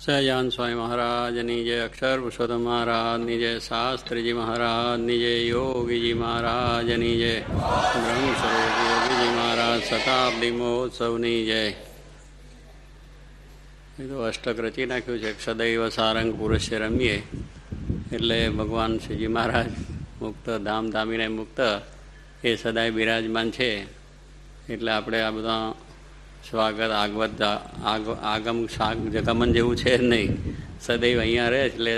સહજાન સ્વામી મહારાજની જય, અક્ષર પુરુષોત્તમ મહારાજની જય, શાસ્ત્રીજી મહારાજની જય, યોગીજી મહારાજની જય, બ્રહ્મ સ્વરૂપ યોગીજી મહારાજ શતાબ્દી મહોત્સવની જય. એ તો અષ્ટક રચી નાખ્યું છે. સદૈવ સારંગ પુરુષે રમીએ એટલે ભગવાન શ્રીજી મહારાજ મુક્ત ધામધામીને મુક્ત એ સદાય બિરાજમાન છે. એટલે આપણે આ બધા સ્વાગત આગમ ગમન જેવું છે જ નહીં. સદૈવ અહીંયા રહે એટલે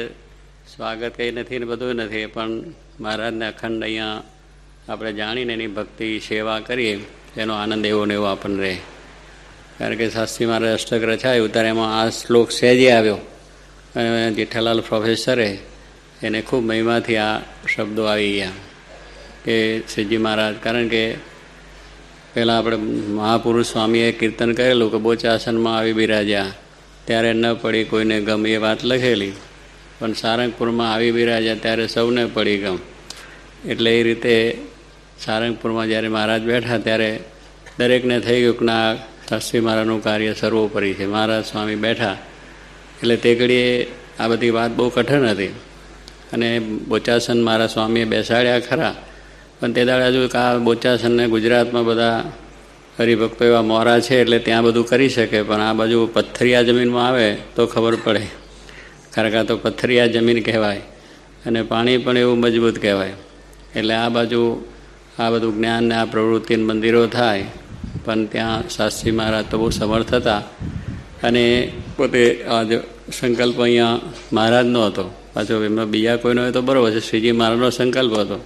સ્વાગત કંઈ નથી ને બધું નથી, પણ મહારાજને અખંડ અહીંયા આપણે જાણીને એની ભક્તિ સેવા કરીએ એનો આનંદ એવો ને એવો આપણને રહે. કારણ કે શાસ્ત્રી મહારાજ અષ્ટક રચાયું ત્યારે એમાં આ શ્લોક સહેજે આવ્યો અને જેઠાલાલ પ્રોફેસરે એને ખૂબ મહિમાથી આ શબ્દો આવી ગયા કે શ્રીજી મહારાજ, કારણ કે પહેલાં આપણે મહાપુરુષ સ્વામીએ કીર્તન કરેલું કે બોચાસનમાં આવી બિરાજ્યા ત્યારે ન પડી કોઈને ગમ, એ વાત લખેલી. પણ સારંગપુરમાં આવી બિરાજ્યા ત્યારે સૌને પડી ગમ. એટલે એ રીતે સારંગપુરમાં જ્યારે મહારાજ બેઠા ત્યારે દરેકને થઈ ગયું કે ના, શાસ્ત્રી મહારાજનું કાર્ય સર્વોપરી છે. મહારાજ સ્વામી બેઠા એટલે તે ઘડીએ આ બધી વાત બહુ કઠણ હતી અને બોચાસન મારા સ્વામીએ બેસાડ્યા ખરા, પણ તે દાડે હજુ કે આ બોચાસનને ગુજરાતમાં બધા હરિભક્તો એવા મોરા છે એટલે ત્યાં બધું કરી શકે, પણ આ બાજુ પથ્થરિયા જમીનમાં આવે તો ખબર પડે. કારણ કે આ તો પથ્થરિયા જમીન કહેવાય અને પાણી પણ એવું મજબૂત કહેવાય. એટલે આ બાજુ આ બધું જ્ઞાન ને આ પ્રવૃત્તિ મંદિરો થાય, પણ ત્યાં શાસ્ત્રી મહારાજ તો બહુ સમર્થ હતા અને પોતે આ સંકલ્પ અહીંયા મહારાજનો હતો. પાછો એમનો બીજા કોઈનો હોય તો બરાબર છે, શ્રીજી મહારાજનો સંકલ્પ હતો.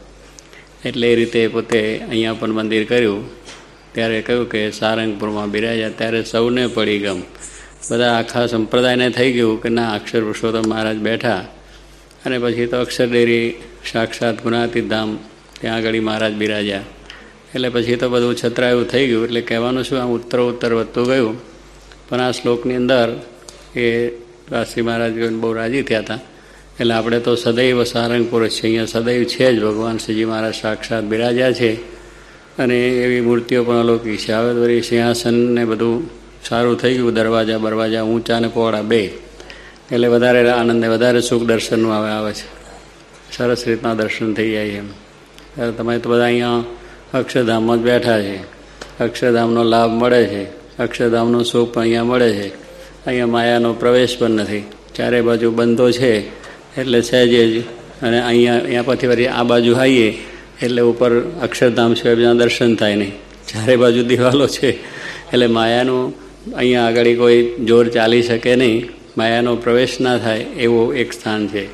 એટલે એ રીતે પોતે અહીંયા પણ મંદિર કર્યું. ત્યારે કહ્યું કે સારંગપુરમાં બિરાજ્યા ત્યારે સૌને પડી ગમ. બધા આખા સંપ્રદાયને થઈ ગયું કે ના, અક્ષર પુરુષોત્તમ મહારાજ બેઠા અને પછી તો અક્ષરડેરી સાક્ષાત ગુણાતીત ધામ ત્યાં આગળ મહારાજ બિરાજ્યા. એટલે પછી તો બધું છત્રાયું થઈ ગયું. એટલે કહેવાનું શું, આમ ઉત્તર વધતું ગયું. પણ આ શ્લોકની અંદર એ શાસ્ત્રી મહારાજ બહુ રાજી થયા હતા. એટલે આપણે તો સદૈવ સારંગપુર છે, અહીંયા સદૈવ છે જ ભગવાન શ્રીજી મહારાજ સાક્ષાત બિરાજ્યા છે અને એવી મૂર્તિઓ પણ અલૌકિક છે. હવે વળી સિંહાસન ને બધું સારું થઈ ગયું, દરવાજા ઊંચા ને પહોળા બે, એટલે વધારે આનંદ ને વધારે સુખ દર્શનનું આવે છે. સરસ રીતના દર્શન થઈ જાય એમ. ત્યારે તમે તો બધા અહીંયા અક્ષરધામમાં જ બેઠા છે. અક્ષરધામનો લાભ મળે છે, અક્ષરધામનું સુખ પણ અહીંયા મળે છે. અહીંયા માયાનો પ્રવેશ પણ નથી, ચારે બાજુ બંધો છે એટલે સહેજે જ. અને અહીંયા પછી વળી આ બાજુ આવીએ એટલે ઉપર અક્ષરધામ સિવાય બીજા દર્શન થાય નહીં. ચારે બાજુ દિવાલો છે એટલે માયાનું અહીંયા આગળ કોઈ જોર ચાલી શકે નહીં, માયાનો પ્રવેશ ના થાય એવું એક સ્થાન છે.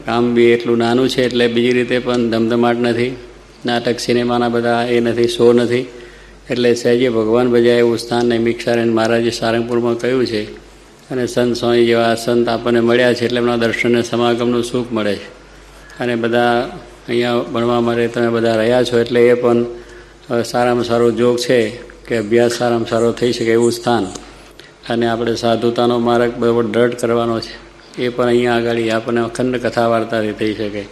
ગામ બી એટલું નાનું છે એટલે બીજી રીતે પણ ધમધમાટ નથી, નાટક સિનેમાના બધા એ નથી, શો નથી. એટલે સહેજે ભગવાન ભજાય એવું સ્થાન ને મિક્ષારેન મહારાજે સારંગપુરમાં કહ્યું છે. અને સંત સ્વામી જેવા સંત આપણને મળ્યા છે એટલે એમના દર્શનને સમાગમનું સુખ મળે છે. અને બધા અહીંયા ભણવા માટે તમે બધા રહ્યા છો એટલે એ પણ સારામાં સારો જોગ છે કે અભ્યાસ સારામાં સારો થઈ શકે એવું સ્થાન. અને આપણે સાધુતાનો માર્ગ બરાબર દ્રઢ કરવાનો છે, એ પણ અહીંયા આગળ આપણને અખંડ કથા વાર્તાથી થઈ શકે.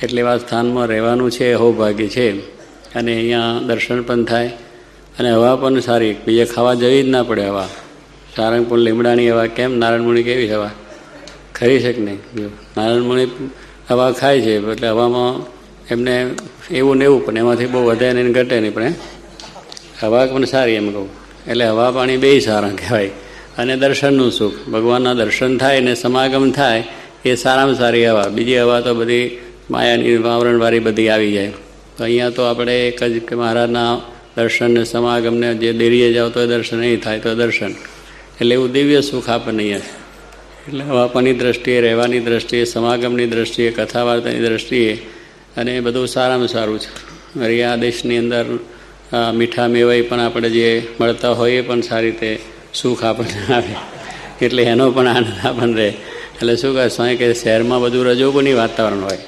એટલે એવા સ્થાનમાં રહેવાનું છે, સૌભાગ્ય છે. અને અહીંયા દર્શન પણ થાય અને હવા પણ સારી, બીજે ખાવા જવી જ ના પડે. હવા સારંગપુર લીમડાની હવા કેમ, નારાયણમુનિ કેવી હવા ખરી છે કે નહીં? નારાયણમુનિ હવા ખાય છે એટલે હવામાં એમને એવું ને એવું, પણ એમાંથી બહુ વધે નહીં ઘટે નહીં, પણ હવા પણ સારી એમ કહું. એટલે હવા પાણી બેય સારા કહેવાય. અને દર્શનનું સુખ, ભગવાનના દર્શન થાય ને સમાગમ થાય એ સારામાં સારી હવા. બીજી હવા તો બધી માયાની વાવરણવાળી બધી આવી જાય. તો અહીંયા તો આપણે એક જ કે મહારાજના દર્શન ને સમાગમને, જે દેરીએ જાઓ તો દર્શન, નહીં થાય તો દર્શન. એટલે એવું દિવ્ય સુખ આપણને અહીંયા છે. એટલે હવાપાની દ્રષ્ટિએ, રહેવાની દ્રષ્ટિએ, સમાગમની દ્રષ્ટિએ, કથા વાર્તાની દ્રષ્ટિએ અને એ બધું સારામાં સારું છે. વળી આ દેશની અંદર મીઠા મેવાઈ પણ આપણે જે મળતા હોય એ પણ સારી રીતે સુખ આપણને આવે. એટલે એનો પણ આનંદ આપણને રહે. એટલે શું કહે સ્વામી કે શહેરમાં બધું રજોગુની વાતાવરણ હોય,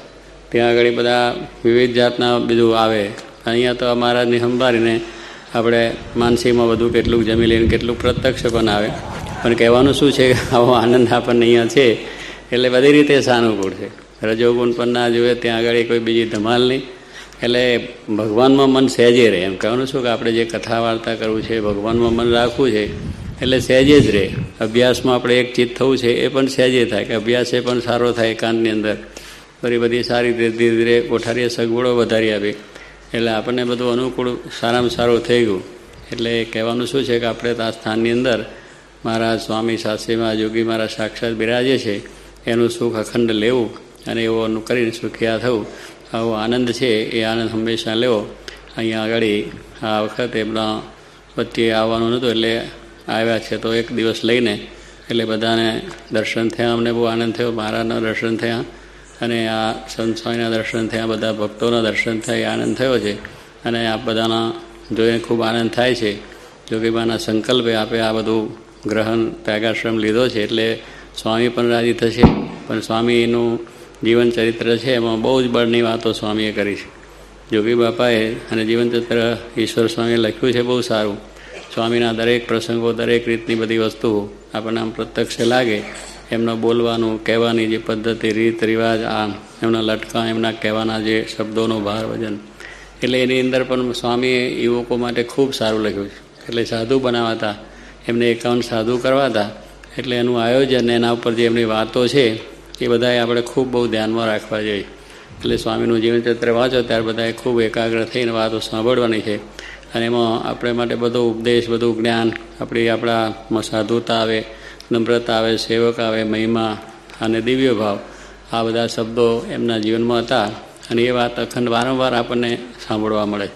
ત્યાં આગળ બધા વિવિધ જાતના બધું આવે. અહીંયા તો મહારાજની સંભાળીને આપણે માનસીમાં બધું કેટલુંક જમી લઈને કેટલુંક પ્રત્યક્ષ પણ આવે. પણ કહેવાનું શું છે, આવો આનંદ આપણને અહીંયા છે એટલે બધી રીતે સાનુકૂળ છે. રજોગુણ પણ ના જોઈએ, ત્યાં આગળ કોઈ બીજી ધમાલ નહીં. એટલે ભગવાનમાં મન સહેજે રહે. એમ કહેવાનું શું કે આપણે જે કથા વાર્તા કરવું છે, ભગવાનમાં મન રાખવું છે એટલે સહેજે જ રહે. અભ્યાસમાં આપણે એક ચિત્ત થવું છે એ પણ સહેજે થાય કે અભ્યાસ એ પણ સારો થાય એકાંતની અંદર. બધી સારી રીતે ધીરે ધીરે કોઠારીએ સગવડો વધારી આપી એટલે આપણને બધું અનુકૂળ સારામાં સારું થઈ ગયું. એટલે કહેવાનું શું છે કે આપણે તો આ સ્થાનની અંદર મહારાજ સ્વામી શાસ્ત્રીમાં યોગી મહારાજ સાક્ષાત બિરાજે છે એનું સુખ અખંડ લેવું અને એવું કરીને સુખિયા થવું. આવો આનંદ છે એ આનંદ હંમેશા લેવો. અહીંયા આગળ આ વખત એમના વચ્ચે આવવાનું નહોતું એટલે આવ્યા છે તો એક દિવસ લઈને એટલે બધાને દર્શન થયા. અમને બહુ આનંદ થયો. મહારાજના દર્શન થયા અને આ સંત સ્વામીના દર્શન થયા, બધા ભક્તોના દર્શન થયા, એ આનંદ થયો છે. અને આ બધાના જોઈને ખૂબ આનંદ થાય છે. જોગીબાના સંકલ્પે આપે આ બધું ગ્રહણ ત્યાગાશ્રમ લીધો છે એટલે સ્વામી પણ રાજી થશે. પણ સ્વામીનું જીવન ચરિત્ર છે એમાં બહુ જ બળની વાતો સ્વામીએ કરી છે. જોગી બાપાએ અને જીવનચરિત્ર ઈશ્વર સ્વામીએ લખ્યું છે બહુ સારું. સ્વામીના દરેક પ્રસંગો, દરેક રીતની બધી વસ્તુઓ આપણને આમ પ્રત્યક્ષ લાગે. એમનો બોલવાનું, કહેવાની જે પદ્ધતિ, રીત રિવાજ, આ એમના લટકા, એમના કહેવાના જે શબ્દોનો ભાર વજન, એટલે એની અંદર પણ સ્વામીએ યુવકો માટે ખૂબ સારું લખ્યું છે. એટલે સાધુ બનાવાતા, એમને 51 સાધુ કરવાતા. એટલે એનું આયોજન, એના ઉપર જે એમની વાતો છે એ બધાએ આપણે ખૂબ બહુ ધ્યાનમાં રાખવા જોઈએ. એટલે સ્વામીનું જીવનચરિત્ર વાંચો ત્યારે બધાએ ખૂબ એકાગ્ર થઈને વાતો સાંભળવાની છે. અને એમાં આપણે માટે બધો ઉપદેશ, બધું જ્ઞાન, આપણામાં સાધુતા આવે, નમ્રતા આવે, સેવક આવે, મહિમા અને દિવ્ય ભાવ, આ બધા શબ્દો એમના જીવનમાં હતા. અને એ વાત અખંડ વારંવાર આપણને સાંભળવા મળે.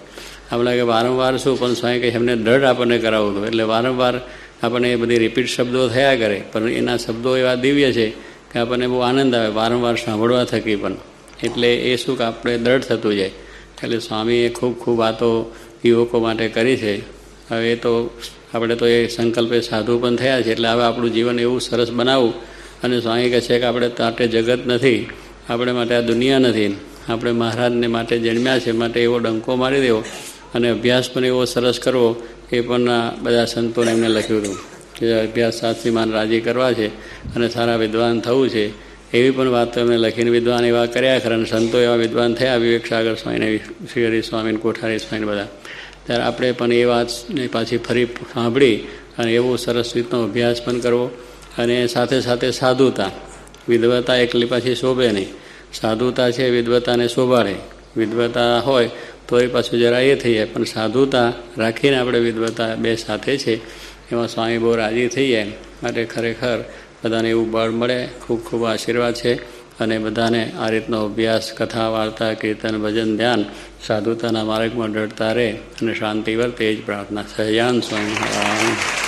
આપણે કે વારંવાર શું, પણ સ્વામી કંઈ એમને દ્રઢ આપણને કરાવવું હતું. એટલે વારંવાર આપણને એ બધી રિપીટ શબ્દો થયા કરે, પણ એના શબ્દો એવા દિવ્ય છે કે આપણને બહુ આનંદ આવે વારંવાર સાંભળવા થકી પણ. એટલે એ શું કે આપણે દ્રઢ થતું જાય. એટલે સ્વામીએ ખૂબ ખૂબ વાતો યુવકો માટે કરી છે. હવે તો આપણે તો એ સંકલ્પે સાધુ પણ થયા છે. એટલે હવે આપણું જીવન એવું સરસ બનાવવું. અને સ્વામી કહે છે કે આપણે માટે જગત નથી, આપણે માટે આ દુનિયા નથી, આપણે મહારાજને માટે જન્મ્યા છે, માટે એવો ડંકો મારી દેવો અને અભ્યાસ પણ એવો સરસ કરવો. એ પણ બધા સંતોને એમને લખ્યું હતું કે અભ્યાસ શાસ્ત્રીમાન રાજી કરવા છે અને સારા વિદ્વાન થવું છે. એવી પણ વાતો એમને લખીને વિદ્વાન એવા કર્યા ખરા. અને સંતો એવા વિદ્વાન થયા, વિવેક સાગર સ્વામીને, શ્રી હરિ સ્વામીને, કોઠારી સ્વામીને બધા. ત્યારે આપણે પણ એ વાતને પાછી ફરી સાંભળી અને એવો સરસ રીતનો અભ્યાસ પણ કરવો. અને સાથે સાથે સાધુતા, વિદ્વતા એકલી પાછી શોભે નહીં. સાધુતા છે વિદ્વતાને શોભાડે. વિદ્વતા હોય તો એ પાછું જરા એ થઈ જાય, પણ સાધુતા રાખીને આપણે વિદ્વતા બે સાથે છે. એમાં સ્વામી બહુ રાજી થઈ જાય. માટે ખરેખર બધાને એવું બળ મળે. ખૂબ ખૂબ આશીર્વાદ છે. અને બધાને આ રીતનો અભ્યાસ, કથા, વાર્તા, કીર્તન, ભજન, ધ્યાન, સાધુતાના માર્ગમાં દૃઢતા રહે અને શાંતિ વર્તે એ જ પ્રાર્થના. સહજાન સ્વામી.